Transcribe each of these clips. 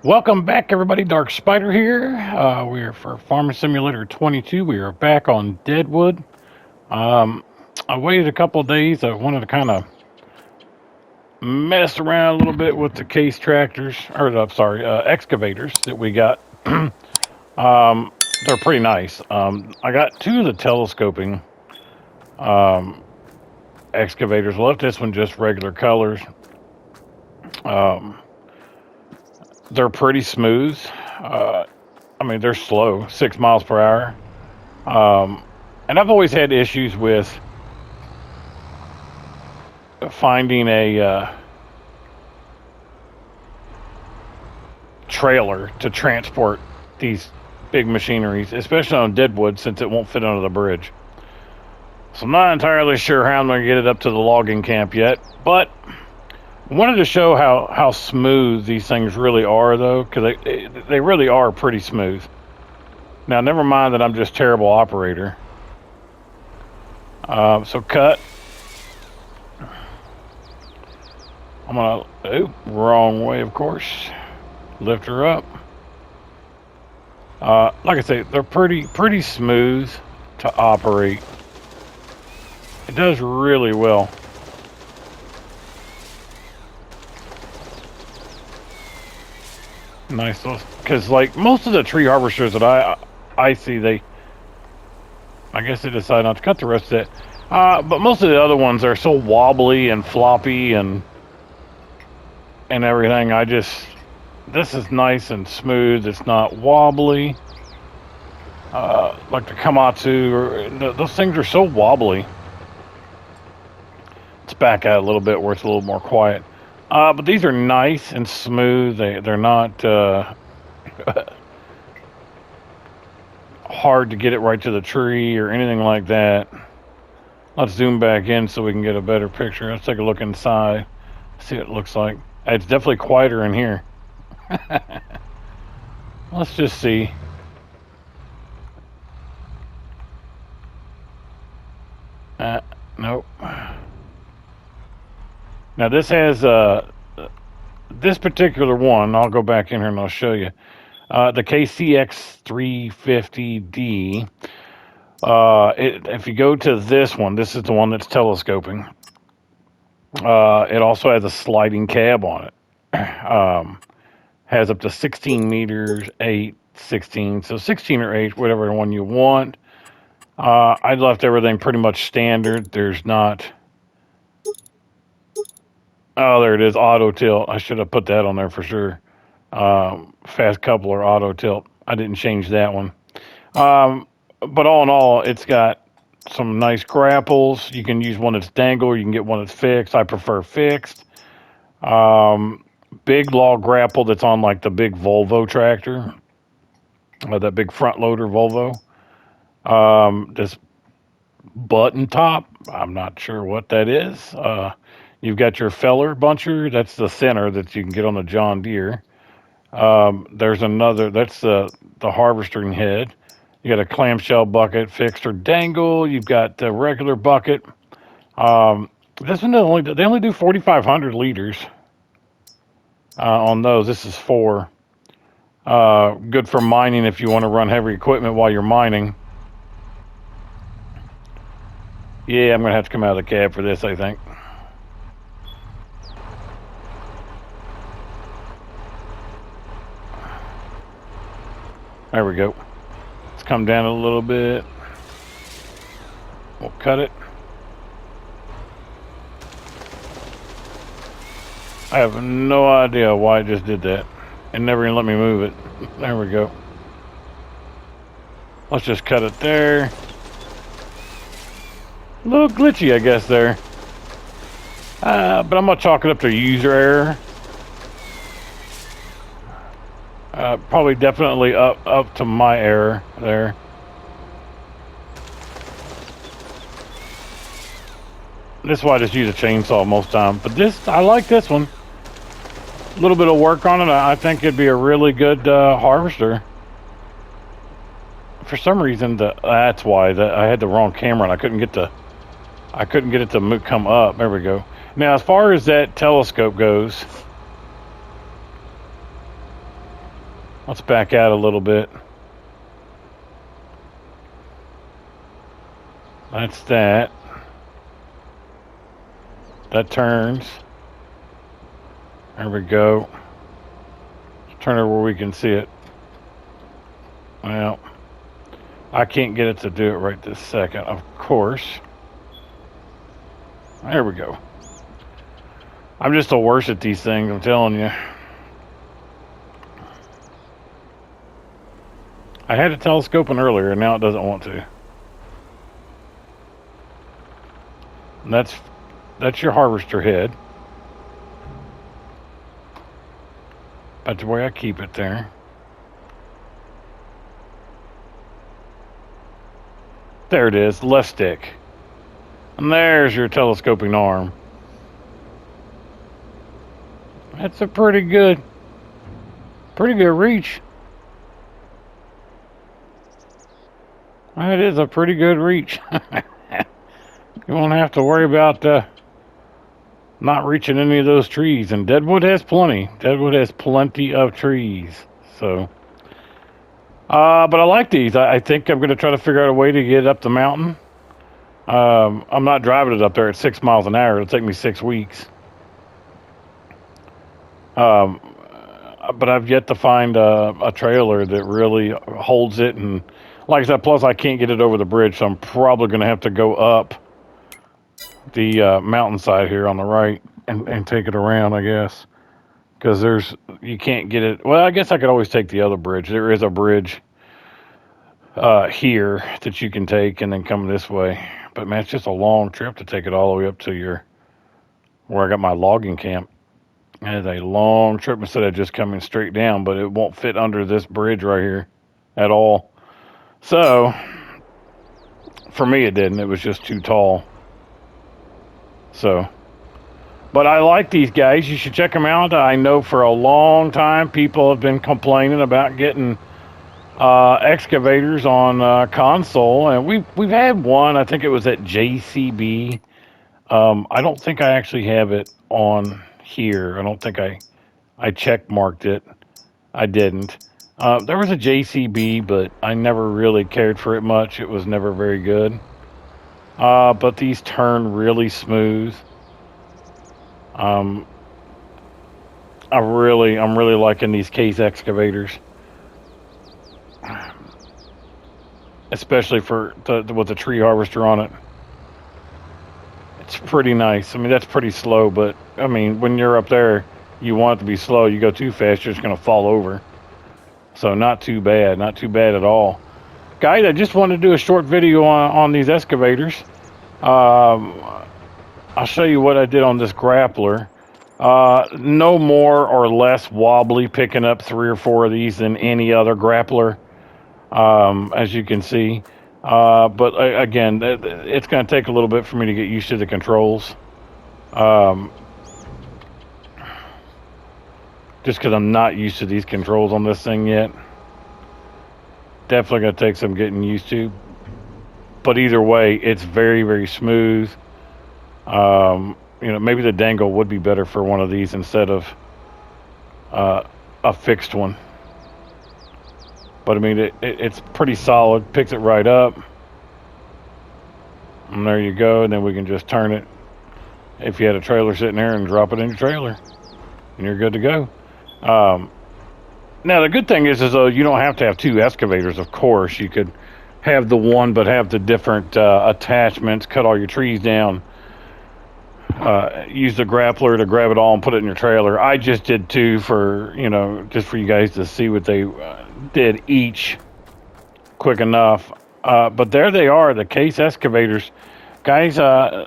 Welcome back, everybody. DarkSpyder here. We are for Farming Simulator 22. We are back on Deadwood. I waited a couple of days. I wanted to kind of mess around a little bit with the Case tractors, or excavators that we got. They're pretty nice. I got two of the telescoping excavators. Left this one just regular colors. They're pretty smooth. I mean, they're slow, 6 miles per hour. And I've always had issues with finding a trailer to transport these big machineries, especially on Deadwood, since it won't fit under the bridge. So I'm not entirely sure how I'm going to get it up to the logging camp yet, but I wanted to show how smooth these things really are, though, because they really are pretty smooth. Now, never mind that I'm just a terrible operator. So cut. I'm gonna, wrong way, of course. Lift her up. Like I say, they're pretty smooth to operate. It does really well. Nice, because like most of the tree harvesters that I see, I guess they decide not to cut the rest of it. But most of the other ones are so wobbly and floppy and everything. This is nice and smooth. It's not wobbly. Like the Komatsu, those things are so wobbly. Let's back out a little bit where it's a little more quiet. But these are nice and smooth. They're not hard to get it right to the tree or anything like that. Let's zoom back in so we can get a better picture. Let's take a look inside. See what it looks like. It's definitely quieter in here. Let's just see. Nope. Now this has this particular one. I'll go back in here and I'll show you. The Case CX350D. If you go to this one, this is the one that's telescoping. It also has a sliding cab on it. Has up to 16 meters, 8, 16. So 16 or 8, whatever one you want. I left everything pretty much standard. There's not... Oh, there it is, auto tilt. I should have put that on there for sure. Fast coupler, auto tilt. I didn't change that one. But all in all, it's got some nice grapples. You can use one that's dangle, or you can get one that's fixed. I prefer fixed. Big log grapple that's on like the big Volvo tractor. That big front loader Volvo. This button top, I'm not sure what that is. You've got your feller buncher. That's the center that you can get on the John Deere. There's another, that's the harvesting head. You got a clamshell bucket, fixed or dangle. You've got the regular bucket. This one they only do 4,500 liters on those. This is 4. Good for mining if you want to run heavy equipment while you're mining. Yeah, I'm gonna have to come out of the cab for this, I think. There we go. Let's come down a little bit. We'll cut it. I have no idea why I just did that. It never even let me move it. There we go. Let's just cut it there. A little glitchy, I guess, there. But I'm going to chalk it up to user error. Probably definitely up to my error there. This is why I just use a chainsaw most time. But I like this one. A little bit of work on it. I think it'd be a really good harvester. For some reason, that's why I had the wrong camera and I couldn't get it to come up. There we go. Now, as far as that telescope goes, Let's back out a little bit. That's that. That turns. There we go. Let's turn it where we can see it. Well, I can't get it to do it right this second, of course. There we go. I'm just the worst at these things, I'm telling you. I had it telescoping earlier, and now it doesn't want to. And that's your harvester head. That's the way I keep it there. There it is, left stick. And there's your telescoping arm. That's a pretty good reach. That is a pretty good reach. You won't have to worry about not reaching any of those trees. And Deadwood has plenty. Deadwood has plenty of trees. So, but I like these. I think I'm going to try to figure out a way to get up the mountain. I'm not driving it up there at 6 miles an hour. It'll take me 6 weeks. But I've yet to find a trailer that really holds it. And like I said, plus I can't get it over the bridge, so I'm probably going to have to go up the mountainside here on the right and take it around, I guess. Because you can't get it. Well, I guess I could always take the other bridge. There is a bridge here that you can take and then come this way. But man, it's just a long trip to take it all the way up to where I got my logging camp. It is a long trip instead of just coming straight down, but it won't fit under this bridge right here at all. So, for me it didn't. It was just too tall. So, but I like these guys. You should check them out. I know for a long time people have been complaining about getting excavators on console, and we've had one. I think it was at JCB. I don't think I actually have it on here. I don't think I check marked it. I didn't. There was a JCB, but I never really cared for it much. It was never very good. But these turn really smooth. I'm really liking these Case excavators, especially with the tree harvester on it. It's pretty nice. I mean, that's pretty slow, but I mean, when you're up there, you want it to be slow. You go too fast, you're just going to fall over. So not too bad at all. Guys, I just wanted to do a short video on these excavators. I'll show you what I did on this grappler. No more or less wobbly, picking up 3 or 4 of these than any other grappler, as you can see. But again, it's going to take a little bit for me to get used to the controls. Just because I'm not used to these controls on this thing yet. Definitely going to take some getting used to. But either way, it's very, very smooth. Maybe the dangle would be better for one of these instead of a fixed one. But I mean, it's pretty solid. Picks it right up. And there you go. And then we can just turn it, if you had a trailer sitting there, and drop it in your trailer. And you're good to go. Now, the good thing is though, you don't have to have 2 excavators, of course. You could have the one, but have the different attachments, cut all your trees down. Use the grappler to grab it all and put it in your trailer. I just did 2 just for you guys to see what they did each quick enough. But there they are, the Case excavators. Guys,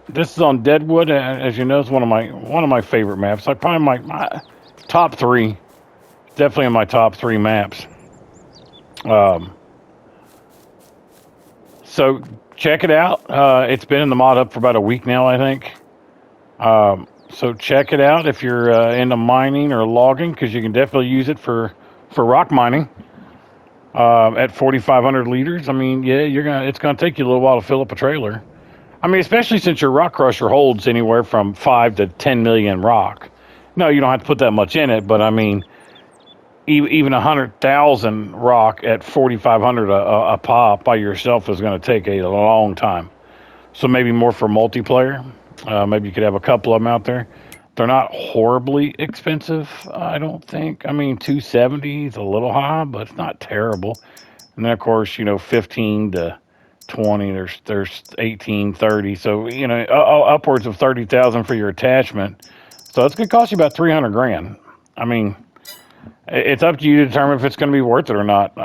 this is on Deadwood. As you know, it's one of my favorite maps. Like probably my top 3. Definitely in my top 3 maps. So check it out. It's been in the mod hub for about a week now, I think. So check it out if you're into mining or logging, because you can definitely use it for rock mining. At 4,500 liters, I mean, yeah, it's gonna take you a little while to fill up a trailer. I mean, especially since your rock crusher holds anywhere from 5 to 10 million rock. No, you don't have to put that much in it, but I mean, even 100,000 rock at 4,500 a pop by yourself is going to take a long time. So maybe more for multiplayer. Maybe you could have a couple of them out there. They're not horribly expensive, I don't think. I mean, 270 is a little high, but it's not terrible. And then, of course, 15 to 20, there's 18, 30. So, upwards of 30,000 for your attachment. So it's going to cost you about 300 grand. I mean, it's up to you to determine if it's going to be worth it or not.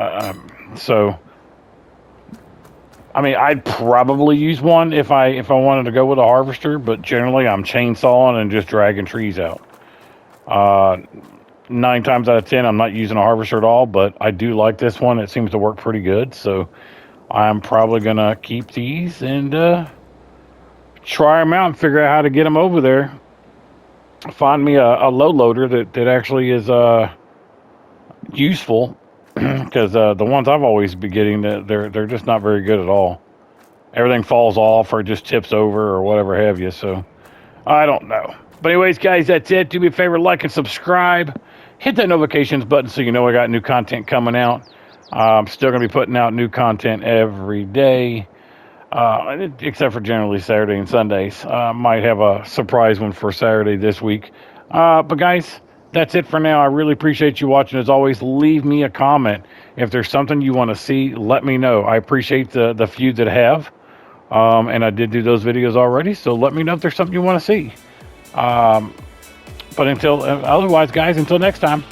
I'd probably use one if I wanted to go with a harvester, but generally I'm chainsawing and just dragging trees out. 9 times out of 10, I'm not using a harvester at all, but I do like this one. It seems to work pretty good, so I'm probably gonna keep these and try them out and figure out how to get them over there. Find me a low loader that actually is useful, because the ones I've always been getting, they're just not very good at all. Everything falls off or just tips over or whatever have you. So I don't know. But anyways, guys, that's it. Do me a favor, like and subscribe. Hit that notifications button so you know I got new content coming out. I'm still going to be putting out new content every day, except for generally Saturday and Sundays. Might have a surprise one for Saturday this week. But guys, that's it for now. I really appreciate you watching. As always, leave me a comment. If there's something you want to see, let me know. I appreciate the few that have. And I did do those videos already, so let me know if there's something you want to see. But otherwise, guys, until next time.